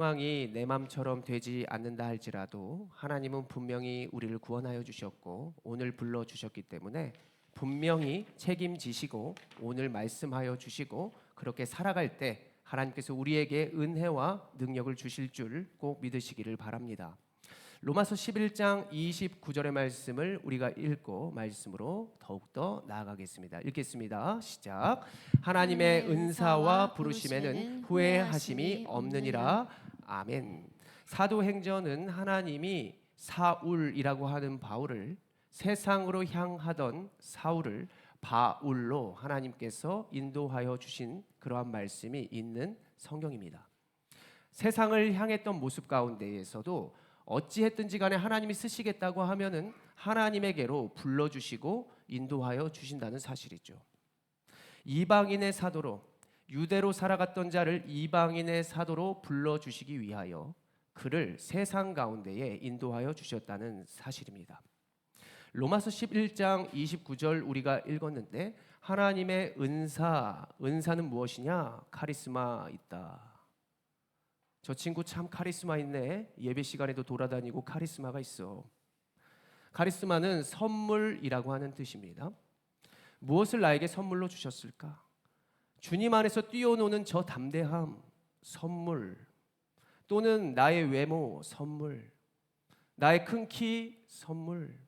상황이 내 맘처럼 되지 않는다 할지라도 하나님은 분명히 우리를 구원하여 주셨고 오늘 불러 주셨기 때문에 분명히 책임지시고 오늘 말씀하여 주시고 그렇게 살아갈 때 하나님께서 우리에게 은혜와 능력을 주실 줄 꼭 믿으시기를 바랍니다. 로마서 11장 29절의 말씀을 우리가 읽고 말씀으로 더욱더 나아가겠습니다. 읽겠습니다. 시작. 하나님의 은사와 부르심에는 후회하심이 없느니라. 아멘. 사도행전은 하나님이 사울이라고 하는 바울을 세상으로 향하던 사울을 바울로 하나님께서 인도하여 주신 그러한 말씀이 있는 성경입니다. 세상을 향했던 모습 가운데에서도 어찌했든지 간에 하나님이 쓰시겠다고 하면은 하나님에게로 불러주시고 인도하여 주신다는 사실이죠. 이방인의 사도로 유대로 살아갔던 자를 이방인의 사도로 불러주시기 위하여 그를 세상 가운데에 인도하여 주셨다는 사실입니다. 로마서 11장 29절 우리가 읽었는데 하나님의 은사는 무엇이냐? 카리스마 있다. 저 친구 참 카리스마 있네. 예배 시간에도 돌아다니고 카리스마가 있어. 카리스마는 선물이라고 하는 뜻입니다. 무엇을 나에게 선물로 주셨을까? 주님 안에서 뛰어노는 저 담대함, 선물. 또는 나의 외모, 선물. 나의 큰 키, 선물.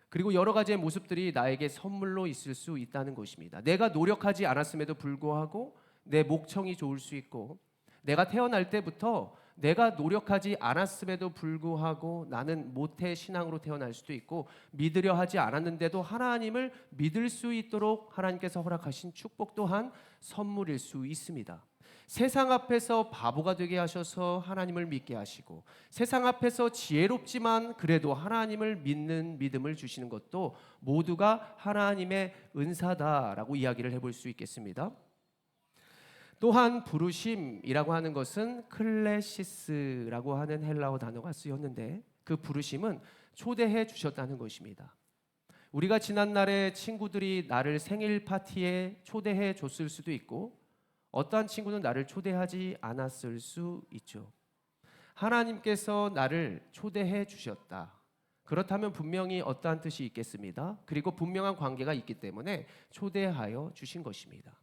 그리고 여러 가지의 모습들이 나에게 선물로 있을 수 있다는 것입니다. 내가 노력하지 않았음에도 불구하고 내 목청이 좋을 수 있고 내가 태어날 때부터 내가 노력하지 않았음에도 불구하고 나는 모태 신앙으로 태어날 수도 있고 믿으려 하지 않았는데도 하나님을 믿을 수 있도록 하나님께서 허락하신 축복 또한 선물일 수 있습니다. 세상 앞에서 바보가 되게 하셔서 하나님을 믿게 하시고 세상 앞에서 지혜롭지만 그래도 하나님을 믿는 믿음을 주시는 것도 모두가 하나님의 은사다라고 이야기를 해볼 수 있겠습니다. 또한 부르심이라고 하는 것은 클레시스라고 하는 헬라어 단어가 쓰였는데 그 부르심은 초대해 주셨다는 것입니다. 우리가 지난날에 친구들이 나를 생일 파티에 초대해 줬을 수도 있고 어떠한 친구는 나를 초대하지 않았을 수 있죠. 하나님께서 나를 초대해 주셨다. 그렇다면 분명히 어떠한 뜻이 있겠습니다. 그리고 분명한 관계가 있기 때문에 초대하여 주신 것입니다.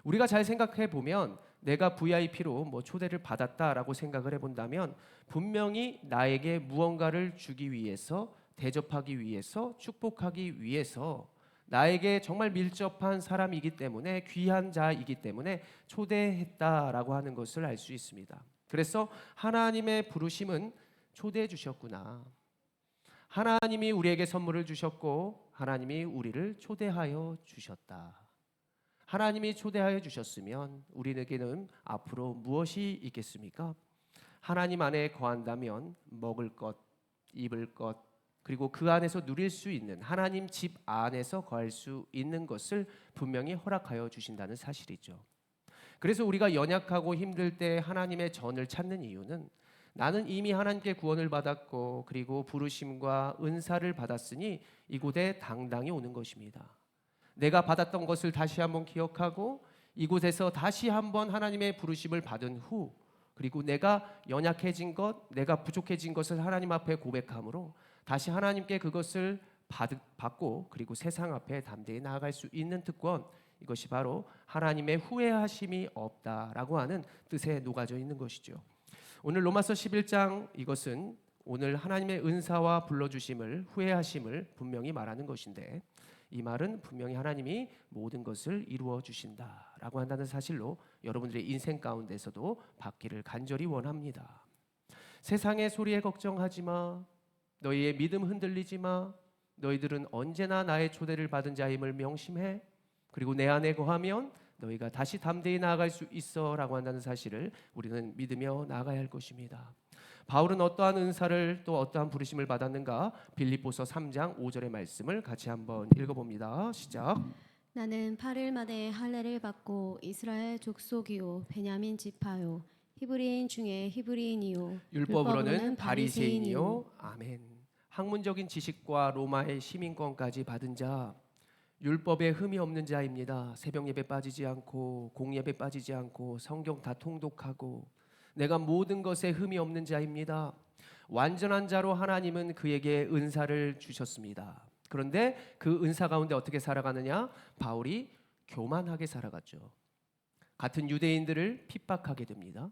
우리가 잘 생각해 보면 내가 VIP로 초대를 받았다라고 생각을 해본다면 분명히 나에게 무언가를 주기 위해서 대접하기 위해서 축복하기 위해서 나에게 정말 밀접한 사람이기 때문에 귀한 자이기 때문에 초대했다라고 하는 것을 알 수 있습니다. 그래서 하나님의 부르심은 초대해 주셨구나. 하나님이 우리에게 선물을 주셨고 하나님이 우리를 초대하여 주셨다. 하나님이 초대하여 주셨으면 우리에게는 앞으로 무엇이 있겠습니까? 하나님 안에 거한다면 먹을 것, 입을 것, 그리고 그 안에서 누릴 수 있는 하나님 집 안에서 거할 수 있는 것을 분명히 허락하여 주신다는 사실이죠. 그래서 우리가 연약하고 힘들 때 하나님의 전을 찾는 이유는 나는 이미 하나님께 구원을 받았고 그리고 부르심과 은사를 받았으니 이곳에 당당히 오는 것입니다. 내가 받았던 것을 다시 한번 기억하고 이곳에서 다시 한번 하나님의 부르심을 받은 후 그리고 내가 연약해진 것, 내가 부족해진 것을 하나님 앞에 고백함으로 다시 하나님께 그것을 받고 그리고 세상 앞에 담대히 나아갈 수 있는 특권, 이것이 바로 하나님의 후회하심이 없다라고 하는 뜻에 녹아져 있는 것이죠. 오늘 로마서 11장 이것은 오늘 하나님의 은사와 불러주심을 후회하심을 분명히 말하는 것인데 이 말은 분명히 하나님이 모든 것을 이루어 주신다라고 한다는 사실로 여러분들의 인생 가운데서도 받기를 간절히 원합니다. 세상의 소리에 걱정하지 마. 너희의 믿음 흔들리지 마. 너희들은 언제나 나의 초대를 받은 자임을 명심해. 그리고 내 안에 거하면 너희가 다시 담대히 나아갈 수 있어라고 한다는 사실을 우리는 믿으며 나아가야 할 것입니다. 바울은 어떠한 은사를 또 어떠한 부르심을 받았는가? 빌립보서 3장 5절의 말씀을 같이 한번 읽어봅니다. 시작. 나는 8일 만에 할례를 받고 이스라엘 족속이요 베냐민 지파요 히브리인 중에 히브리인이요 율법으로는 바리새인이요. 아멘. 학문적인 지식과 로마의 시민권까지 받은 자, 율법에 흠이 없는 자입니다. 새벽 예배 빠지지 않고 공예배 빠지지 않고 성경 다 통독하고 내가 모든 것에 흠이 없는 자입니다. 완전한 자로 하나님은 그에게 은사를 주셨습니다. 그런데 그 은사 가운데 어떻게 살아가느냐? 바울이 교만하게 살아갔죠. 같은 유대인들을 핍박하게 됩니다.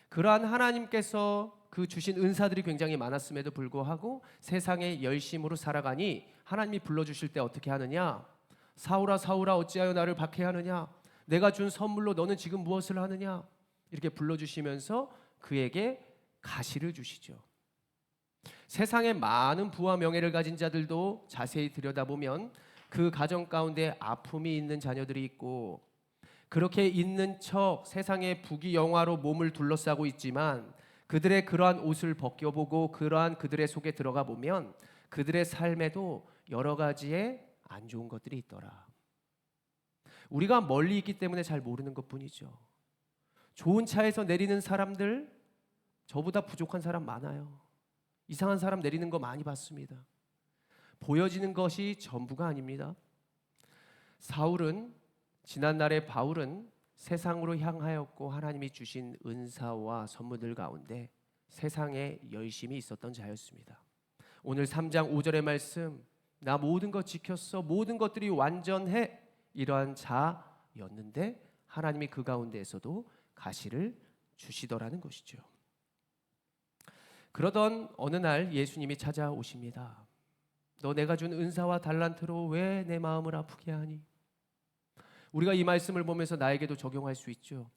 그러한 하나님께서 그 주신 은사들이 굉장히 많았음에도 불구하고 세상에 열심으로 살아가니 하나님이 불러주실 때 어떻게 하느냐? 사울아 사울아 어찌하여 나를 박해하느냐? 내가 준 선물로 너는 지금 무엇을 하느냐? 이렇게 불러주시면서 그에게 가시를 주시죠. 세상에 많은 부와 명예를 가진 자들도 자세히 들여다보면 그 가정 가운데 아픔이 있는 자녀들이 있고 그렇게 있는 척 세상의 부귀영화로 몸을 둘러싸고 있지만 그들의 그러한 옷을 벗겨보고 그러한 그들의 속에 들어가 보면 그들의 삶에도 여러 가지의 안 좋은 것들이 있더라. 우리가 멀리 있기 때문에 잘 모르는 것뿐이죠. 좋은 차에서 내리는 사람들, 저보다 부족한 사람 많아요. 이상한 사람 내리는 거 많이 봤습니다. 보여지는 것이 전부가 아닙니다. 지난날의 바울은 세상으로 향하였고 하나님이 주신 은사와 선물들 가운데 세상에 열심히 있었던 자였습니다. 오늘 3장 5절의 말씀, 나 모든 것 지켰어, 모든 것들이 완전해, 이러한 자였는데 하나님이 그 가운데에서도 가시를 주시더라는 것이죠. 그러던 어느 날 예수님이 찾아오십니다. 너 내가 준 은사와 달란트로 왜 내 마음을 아프게 하니? 우리가 이 말씀을 보면서 나에게도 적용할 수 있죠.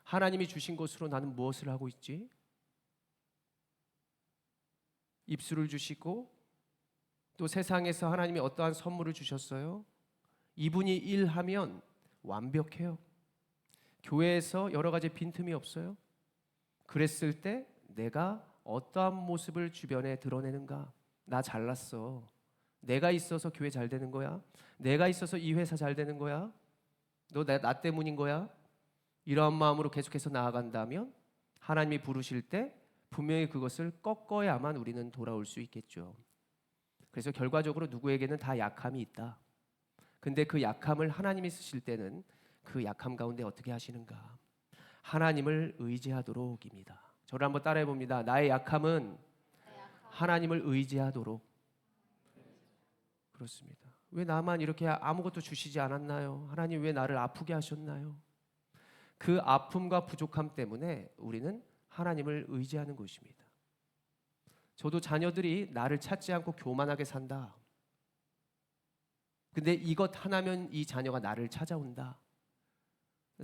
하나님이 주신 것으로 나는 무엇을 하고 있지? 입술을 주시고 또 세상에서 하나님이 어떠한 선물을 주셨어요? 이분이 일하면 완벽해요. 교회에서 여러 가지 빈틈이 없어요. 그랬을 때 내가 어떠한 모습을 주변에 드러내는가? 나 잘났어. 내가 있어서 교회 잘 되는 거야? 내가 있어서 이 회사 잘 되는 거야? 너 나 때문인 거야? 이러한 마음으로 계속해서 나아간다면 하나님이 부르실 때 분명히 그것을 꺾어야만 우리는 돌아올 수 있겠죠. 그래서 결과적으로 누구에게는 다 약함이 있다. 근데 그 약함을 하나님이 쓰실 때는 그 약함 가운데 어떻게 하시는가? 하나님을 의지하도록입니다. 저를 한번 따라해 봅니다. 나의 약함은 하나님을 의지하도록. 그렇습니다. 왜 나만 이렇게 아무것도 주시지 않았나요? 하나님 왜 나를 아프게 하셨나요? 그 아픔과 부족함 때문에 우리는 하나님을 의지하는 것입니다. 저도 자녀들이 나를 찾지 않고 교만하게 산다. 근데 이것 하나면 이 자녀가 나를 찾아온다.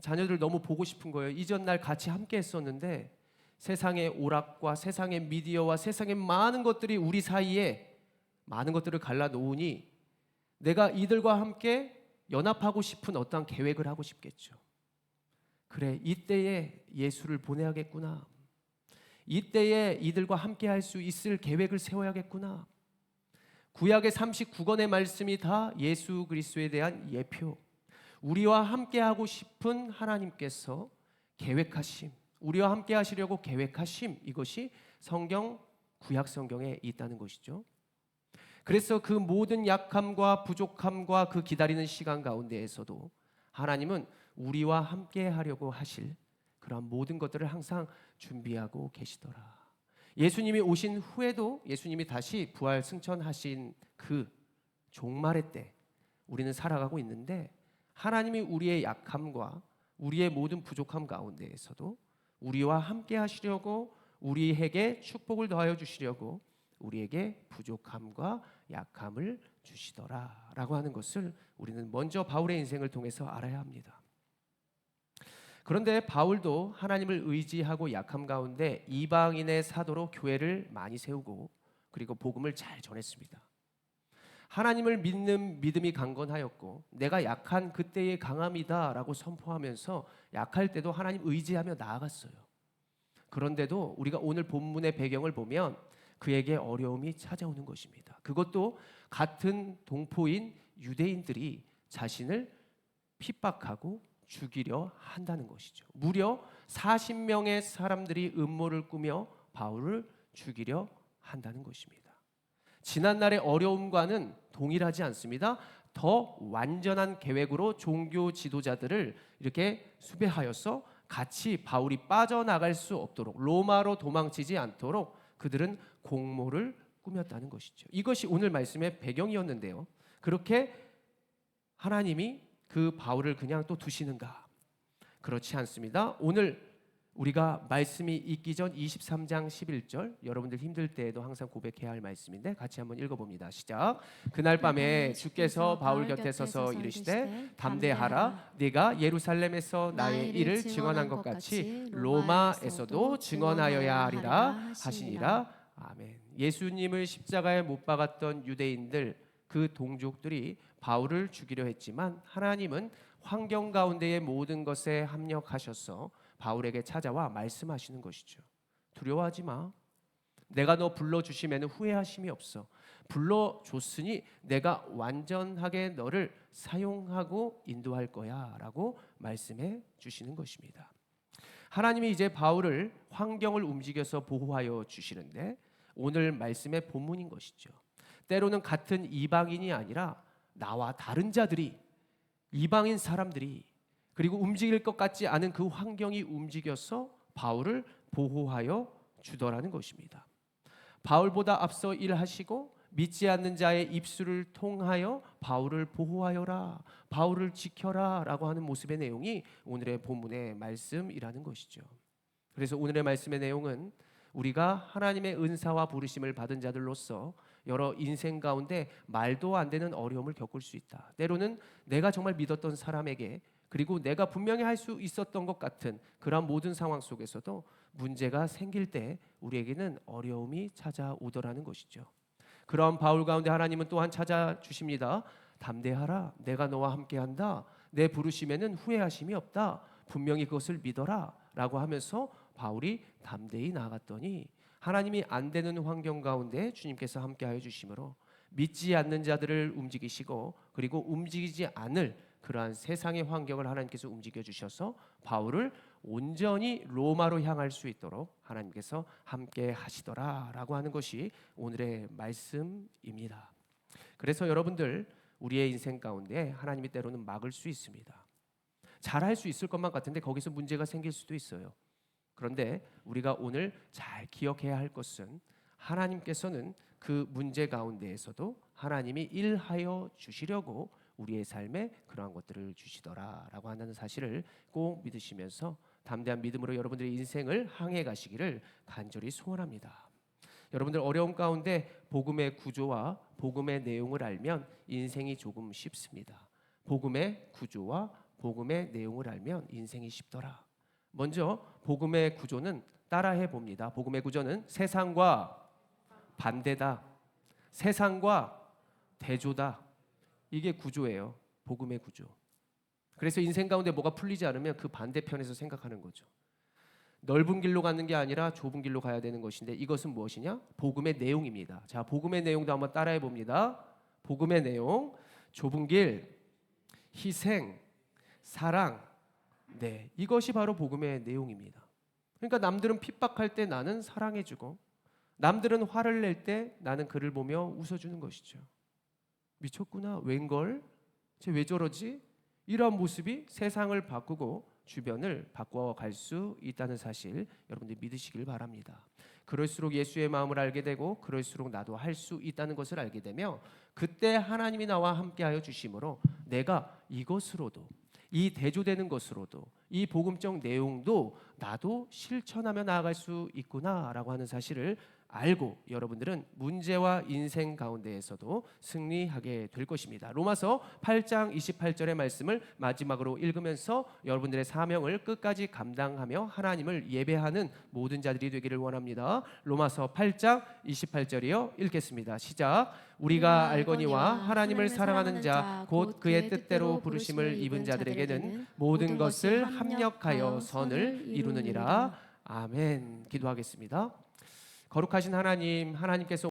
자녀들 너무 보고 싶은 거예요. 이전 날 같이 함께 했었는데 세상의 오락과 세상의 미디어와 세상의 많은 것들이 우리 사이에 많은 것들을 갈라놓으니 내가 이들과 함께 연합하고 싶은 어떠한 계획을 하고 싶겠죠. 그래, 이때에 예수를 보내야겠구나. 이때에 이들과 함께 할 수 있을 계획을 세워야겠구나. 구약의 39권의 말씀이 다 예수 그리스도에 대한 예표. 우리와 함께 하고 싶은 하나님께서 계획하심, 우리와 함께 하시려고 계획하심, 이것이 구약 성경에 있다는 것이죠. 그래서 그 모든 약함과 부족함과 그 기다리는 시간 가운데에서도 하나님은 우리와 함께 하려고 하실 그러한 모든 것들을 항상 준비하고 계시더라. 예수님이 오신 후에도 예수님이 다시 부활 승천하신 그 종말의 때 우리는 살아가고 있는데 하나님이 우리의 약함과 우리의 모든 부족함 가운데에서도 우리와 함께 하시려고 우리에게 축복을 더하여 주시려고 우리에게 부족함과 약함을 주시더라라고 하는 것을 우리는 먼저 바울의 인생을 통해서 알아야 합니다. 그런데 바울도 하나님을 의지하고 약함 가운데 이방인의 사도로 교회를 많이 세우고 그리고 복음을 잘 전했습니다. 하나님을 믿는 믿음이 강건하였고 내가 약한 그때의 강함이다라고 선포하면서 약할 때도 하나님 의지하며 나아갔어요. 그런데도 우리가 오늘 본문의 배경을 보면 그에게 어려움이 찾아오는 것입니다. 그것도 같은 동포인 유대인들이 자신을 핍박하고 죽이려 한다는 것이죠. 무려 40명의 사람들이 음모를 꾸며 바울을 죽이려 한다는 것입니다. 지난날의 어려움과는 동일하지 않습니다. 더 완전한 계획으로 종교 지도자들을 이렇게 수배하여서 같이 바울이 빠져나갈 수 없도록 로마로 도망치지 않도록 그들은 공모를 꾸몄다는 것이죠. 이것이 오늘 말씀의 배경이었는데요. 그렇게 하나님이 그 바울을 그냥 또 두시는가? 그렇지 않습니다. 오늘 우리가 말씀이 있기 전 23장 11절, 여러분들 힘들 때에도 항상 고백해야 할 말씀인데 같이 한번 읽어봅니다. 시작. 그날 밤에 주께서 바울 곁에 서서 이르시되 담대하라, 네가 예루살렘에서 나의 일을 증언한 것 같이 로마에서도 증언하여야 하리라 하시니라. 아멘. 예수님을 십자가에 못 박았던 유대인들, 그 동족들이 바울을 죽이려 했지만 하나님은 환경 가운데의 모든 것에 합력하셔서 바울에게 찾아와 말씀하시는 것이죠. 두려워하지 마. 내가 너 불러주시면 후회하심이 없어. 불러줬으니 내가 완전하게 너를 사용하고 인도할 거야 라고 말씀해 주시는 것입니다. 하나님이 이제 바울을 환경을 움직여서 보호하여 주시는데 오늘 말씀의 본문인 것이죠. 때로는 같은 이방인이 아니라 나와 다른 자들이, 이방인 사람들이, 그리고 움직일 것 같지 않은 그 환경이 움직여서 바울을 보호하여 주더라는 것입니다. 바울보다 앞서 일하시고 믿지 않는 자의 입술을 통하여 바울을 보호하여라, 바울을 지켜라 라고 하는 모습의 내용이 오늘의 본문의 말씀이라는 것이죠. 그래서 오늘의 말씀의 내용은 우리가 하나님의 은사와 부르심을 받은 자들로서 여러 인생 가운데 말도 안 되는 어려움을 겪을 수 있다. 때로는 내가 정말 믿었던 사람에게, 그리고 내가 분명히 할 수 있었던 것 같은 그런 모든 상황 속에서도 문제가 생길 때 우리에게는 어려움이 찾아오더라는 것이죠. 그런 바울 가운데 하나님은 또한 찾아주십니다. 담대하라, 내가 너와 함께한다. 내 부르심에는 후회하심이 없다. 분명히 그것을 믿어라 라고 하면서 바울이 담대히 나아갔더니 하나님이 안 되는 환경 가운데 주님께서 함께하여 주심으로 믿지 않는 자들을 움직이시고, 그리고 움직이지 않을 그러한 세상의 환경을 하나님께서 움직여 주셔서 바울을 온전히 로마로 향할 수 있도록 하나님께서 함께 하시더라라고 하는 것이 오늘의 말씀입니다. 그래서 여러분들, 우리의 인생 가운데 하나님이 때로는 막을 수 있습니다. 잘할 수 있을 것만 같은데 거기서 문제가 생길 수도 있어요. 그런데 우리가 오늘 잘 기억해야 할 것은 하나님께서는 그 문제 가운데에서도 하나님이 일하여 주시려고 우리의 삶에 그러한 것들을 주시더라라고 하는 사실을 꼭 믿으시면서 담대한 믿음으로 여러분들의 인생을 향해 가시기를 간절히 소원합니다. 여러분들 어려움 가운데 복음의 구조와 복음의 내용을 알면 인생이 조금 쉽습니다. 복음의 구조와 복음의 내용을 알면 인생이 쉽더라. 먼저 복음의 구조는 따라해 봅니다. 복음의 구조는 세상과 반대다, 세상과 대조다. 이게 구조예요. 복음의 구조. 그래서 인생 가운데 뭐가 풀리지 않으면 그 반대편에서 생각하는 거죠. 넓은 길로 가는 게 아니라 좁은 길로 가야 되는 것인데 이것은 무엇이냐? 복음의 내용입니다. 자, 복음의 내용도 한번 따라해 봅니다. 복음의 내용, 좁은 길, 희생, 사랑. 네, 이것이 바로 복음의 내용입니다. 그러니까 남들은 핍박할 때 나는 사랑해주고, 남들은 화를 낼 때 나는 그를 보며 웃어주는 것이죠. 미쳤구나, 웬걸? 쟤 왜 저러지? 이런 모습이 세상을 바꾸고 주변을 바꿔갈 수 있다는 사실 여러분들이 믿으시길 바랍니다. 그럴수록 예수의 마음을 알게 되고, 그럴수록 나도 할 수 있다는 것을 알게 되며, 그때 하나님이 나와 함께하여 주심으로 내가 이것으로도, 이 대조되는 것으로도, 이 복음적 내용도 나도 실천하며 나아갈 수 있구나라고 하는 사실을 알고 여러분들은 문제와 인생 가운데에서도 승리하게 될 것입니다. 로마서 8장 28절의 말씀을 마지막으로 읽으면서 여러분들의 사명을 끝까지 감당하며 하나님을 예배하는 모든 자들이 되기를 원합니다. 로마서 8장 28절이요. 읽겠습니다. 시작. 우리가 알거니와 하나님을 사랑하는 자 곧 그의 뜻대로 부르심을 입은 자들에게는 모든 것을 합력하여 선을 이루느니라. 아멘. 기도하겠습니다. 거룩하신 하나님, 하나님께서